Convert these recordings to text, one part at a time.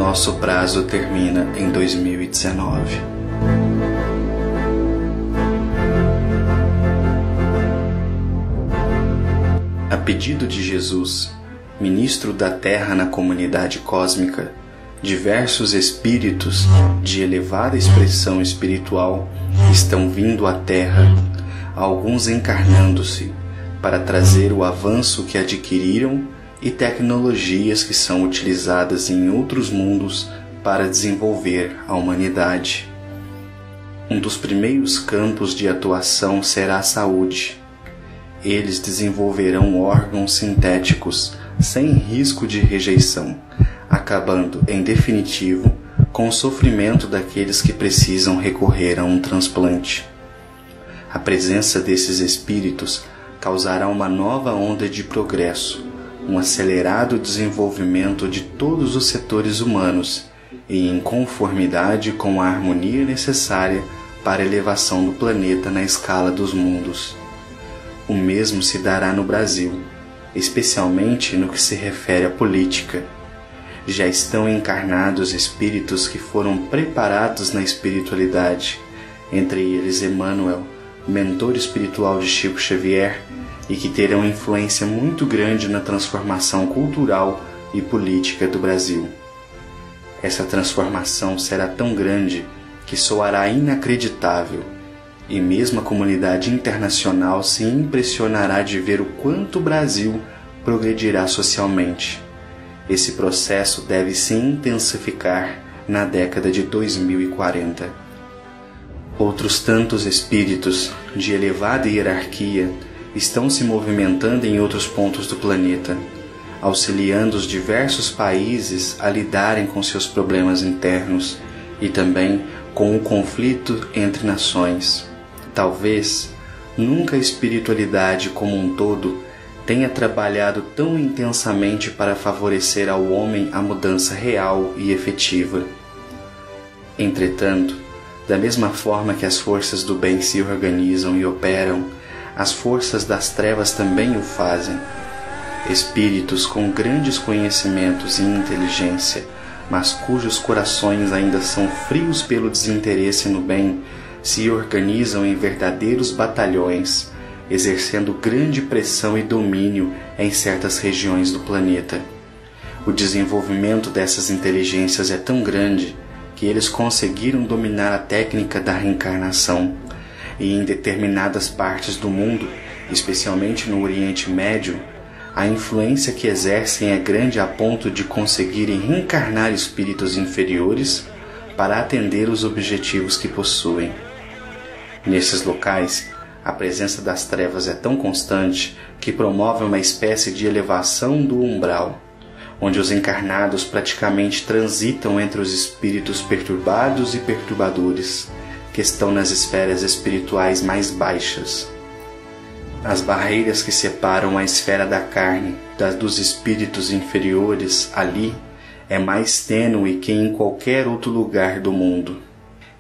nosso prazo termina em 2019. A pedido de Jesus, ministro da Terra na comunidade cósmica, diversos espíritos de elevada expressão espiritual estão vindo à Terra, alguns encarnando-se, para trazer o avanço que adquiriram e tecnologias que são utilizadas em outros mundos para desenvolver a humanidade. Um dos primeiros campos de atuação será a saúde. Eles desenvolverão órgãos sintéticos sem risco de rejeição, acabando, em definitivo, com o sofrimento daqueles que precisam recorrer a um transplante. A presença desses espíritos causará uma nova onda de progresso, um acelerado desenvolvimento de todos os setores humanos e em conformidade com a harmonia necessária para a elevação do planeta na escala dos mundos. O mesmo se dará no Brasil, especialmente no que se refere à política. Já estão encarnados espíritos que foram preparados na espiritualidade, entre eles Emmanuel, mentor espiritual de Chico Xavier, e que terão influência muito grande na transformação cultural e política do Brasil. Essa transformação será tão grande que soará inacreditável, e mesmo a comunidade internacional se impressionará de ver o quanto o Brasil progredirá socialmente. Esse processo deve se intensificar na década de 2040. Outros tantos espíritos de elevada hierarquia estão se movimentando em outros pontos do planeta, auxiliando os diversos países a lidarem com seus problemas internos e também com o conflito entre nações. Talvez nunca a espiritualidade como um todo tenha trabalhado tão intensamente para favorecer ao homem a mudança real e efetiva. Entretanto, da mesma forma que as forças do bem se organizam e operam, as forças das trevas também o fazem. Espíritos com grandes conhecimentos e inteligência, mas cujos corações ainda são frios pelo desinteresse no bem, se organizam em verdadeiros batalhões, exercendo grande pressão e domínio em certas regiões do planeta. O desenvolvimento dessas inteligências é tão grande que eles conseguiram dominar a técnica da reencarnação, e em determinadas partes do mundo, especialmente no Oriente Médio, a influência que exercem é grande a ponto de conseguirem reencarnar espíritos inferiores para atender os objetivos que possuem. Nesses locais, a presença das trevas é tão constante que promove uma espécie de elevação do umbral, onde os encarnados praticamente transitam entre os espíritos perturbados e perturbadores, que estão nas esferas espirituais mais baixas. As barreiras que separam a esfera da carne das dos espíritos inferiores ali é mais tênue que em qualquer outro lugar do mundo.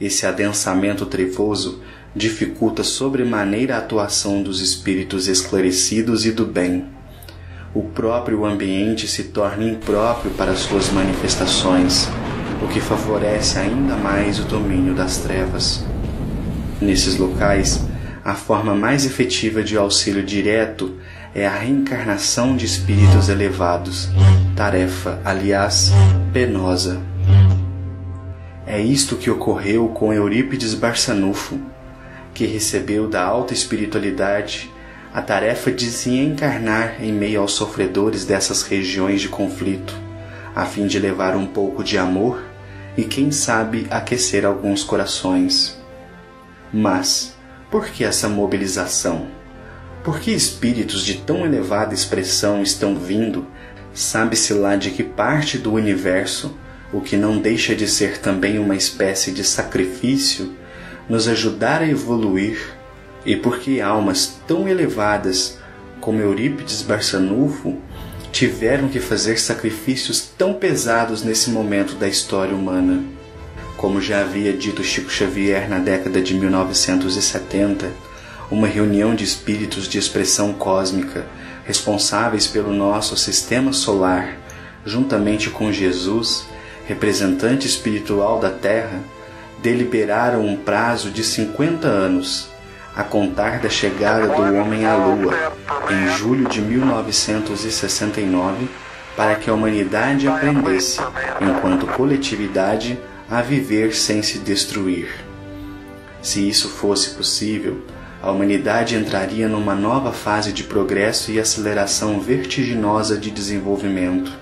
Esse adensamento trevoso dificulta sobremaneira a atuação dos espíritos esclarecidos e do bem. O próprio ambiente se torna impróprio para suas manifestações, o que favorece ainda mais o domínio das trevas. Nesses locais, a forma mais efetiva de auxílio direto é a reencarnação de espíritos elevados, tarefa, aliás, penosa. É isto que ocorreu com Eurípides Barçanufo, que recebeu da alta espiritualidade a tarefa de se encarnar em meio aos sofredores dessas regiões de conflito, a fim de levar um pouco de amor e, quem sabe, aquecer alguns corações. Mas, por que essa mobilização? Por que espíritos de tão elevada expressão estão vindo, sabe-se lá de que parte do universo, o que não deixa de ser também uma espécie de sacrifício, nos ajudar a evoluir, e por que almas tão elevadas como Eurípides Barçanufo tiveram que fazer sacrifícios tão pesados nesse momento da história humana. Como já havia dito Chico Xavier na década de 1970, uma reunião de espíritos de expressão cósmica, responsáveis pelo nosso sistema solar, juntamente com Jesus, representante espiritual da Terra, deliberaram um prazo de 50 anos, a contar da chegada do homem à Lua, em julho de 1969, para que a humanidade aprendesse, enquanto coletividade, a viver sem se destruir. Se isso fosse possível, a humanidade entraria numa nova fase de progresso e aceleração vertiginosa de desenvolvimento.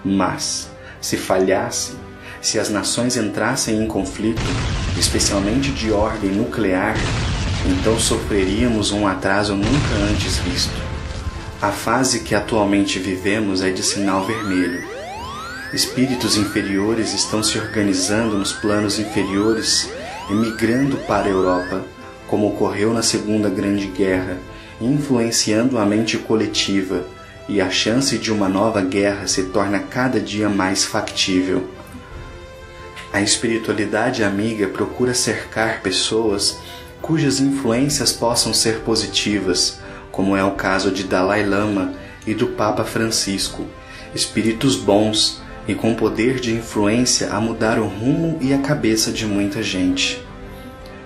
Mas, se falhasse, se as nações entrassem em conflito, especialmente de ordem nuclear, então sofreríamos um atraso nunca antes visto. A fase que atualmente vivemos é de sinal vermelho. Espíritos inferiores estão se organizando nos planos inferiores e migrando para a Europa, como ocorreu na Segunda Grande Guerra, influenciando a mente coletiva, e a chance de uma nova guerra se torna cada dia mais factível. A espiritualidade amiga procura cercar pessoas cujas influências possam ser positivas, como é o caso de Dalai Lama e do Papa Francisco, espíritos bons e com poder de influência a mudar o rumo e a cabeça de muita gente.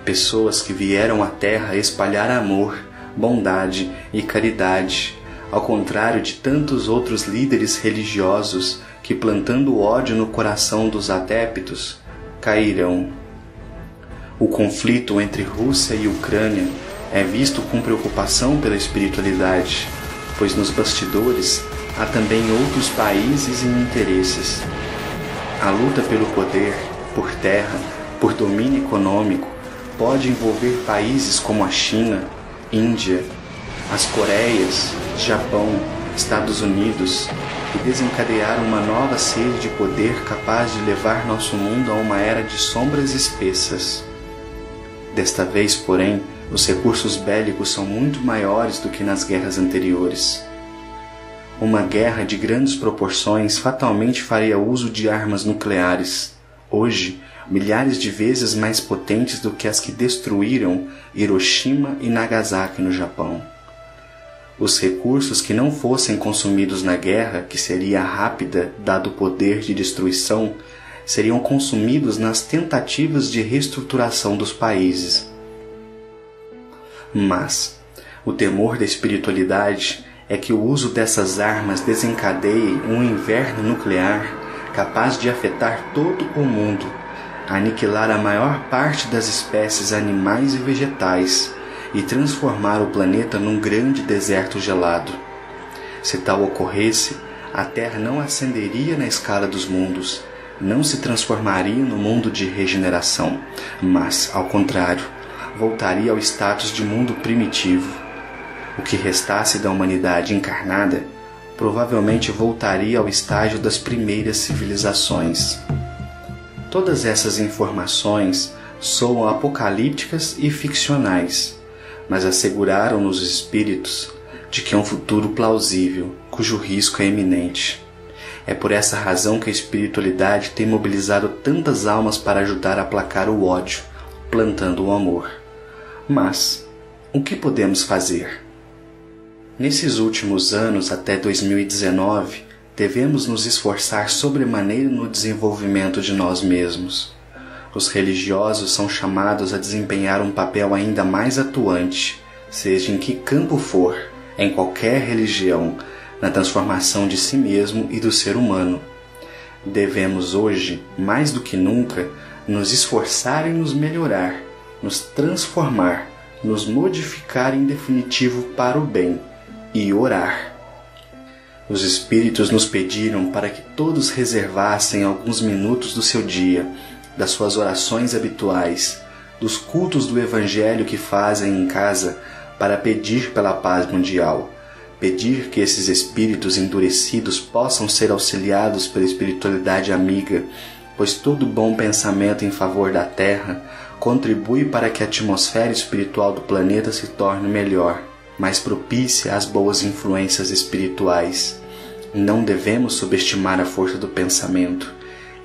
Pessoas que vieram à Terra espalhar amor, bondade e caridade, ao contrário de tantos outros líderes religiosos que, plantando ódio no coração dos adeptos, cairão. O conflito entre Rússia e Ucrânia é visto com preocupação pela espiritualidade, pois nos bastidores há também outros países e interesses. A luta pelo poder, por terra, por domínio econômico, pode envolver países como a China, Índia, as Coreias, Japão, Estados Unidos, e desencadear uma nova sede de poder capaz de levar nosso mundo a uma era de sombras espessas. Desta vez, porém, os recursos bélicos são muito maiores do que nas guerras anteriores. Uma guerra de grandes proporções fatalmente faria uso de armas nucleares, hoje milhares de vezes mais potentes do que as que destruíram Hiroshima e Nagasaki no Japão. Os recursos que não fossem consumidos na guerra, que seria rápida dado o poder de destruição, seriam consumidos nas tentativas de reestruturação dos países. Mas o temor da espiritualidade é que o uso dessas armas desencadeie um inverno nuclear capaz de afetar todo o mundo, aniquilar a maior parte das espécies animais e vegetais e transformar o planeta num grande deserto gelado. Se tal ocorresse, a Terra não ascenderia na escala dos mundos, não se transformaria no mundo de regeneração, mas, ao contrário, voltaria ao status de mundo primitivo. O que restasse da humanidade encarnada provavelmente voltaria ao estágio das primeiras civilizações. Todas essas informações soam apocalípticas e ficcionais, mas asseguraram-nos os espíritos de que é um futuro plausível, cujo risco é iminente. É por essa razão que a espiritualidade tem mobilizado tantas almas para ajudar a aplacar o ódio, plantando o amor. Mas, o que podemos fazer? Nesses últimos anos, até 2019, devemos nos esforçar sobremaneira no desenvolvimento de nós mesmos. Os religiosos são chamados a desempenhar um papel ainda mais atuante, seja em que campo for, em qualquer religião, na transformação de si mesmo e do ser humano. Devemos hoje, mais do que nunca, nos esforçar em nos melhorar, nos transformar, nos modificar em definitivo para o bem e orar. Os Espíritos nos pediram para que todos reservassem alguns minutos do seu dia, das suas orações habituais, dos cultos do Evangelho que fazem em casa, para pedir pela paz mundial, pedir que esses espíritos endurecidos possam ser auxiliados pela espiritualidade amiga, pois todo bom pensamento em favor da Terra contribui para que a atmosfera espiritual do planeta se torne melhor, mais propícia às boas influências espirituais. Não devemos subestimar a força do pensamento,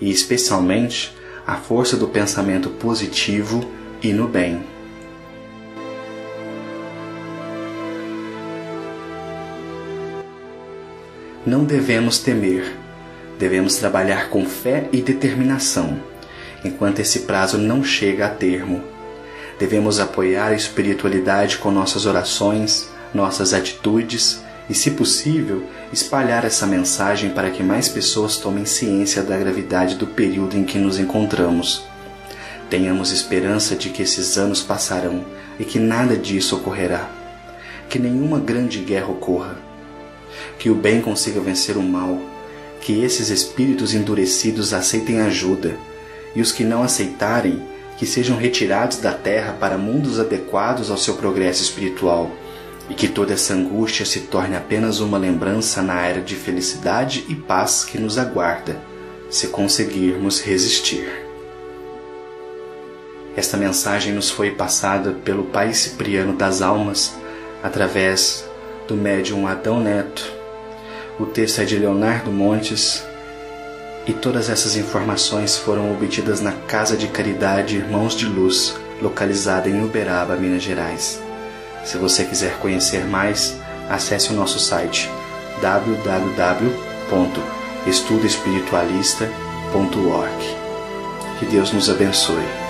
e especialmente a força do pensamento positivo e no bem. Não devemos temer, Devemos trabalhar com fé e determinação, enquanto esse prazo não chega a termo. Devemos apoiar a espiritualidade com nossas orações, nossas atitudes e, se possível, espalhar essa mensagem para que mais pessoas tomem ciência da gravidade do período em que nos encontramos. Tenhamos esperança de que esses anos passarão e que nada disso ocorrerá. Que nenhuma grande guerra ocorra. Que o bem consiga vencer o mal. Que esses espíritos endurecidos aceitem ajuda. E os que não aceitarem, que sejam retirados da terra para mundos adequados ao seu progresso espiritual. E que toda essa angústia se torne apenas uma lembrança na era de felicidade e paz que nos aguarda, se conseguirmos resistir. Esta mensagem nos foi passada pelo Pai Cipriano das Almas, através do médium Adão Neto. O texto é de Leonardo Montes, e todas essas informações foram obtidas na Casa de Caridade Irmãos de Luz, localizada em Uberaba, Minas Gerais. Se você quiser conhecer mais, acesse o nosso site www.estudoespiritualista.org. Que Deus nos abençoe.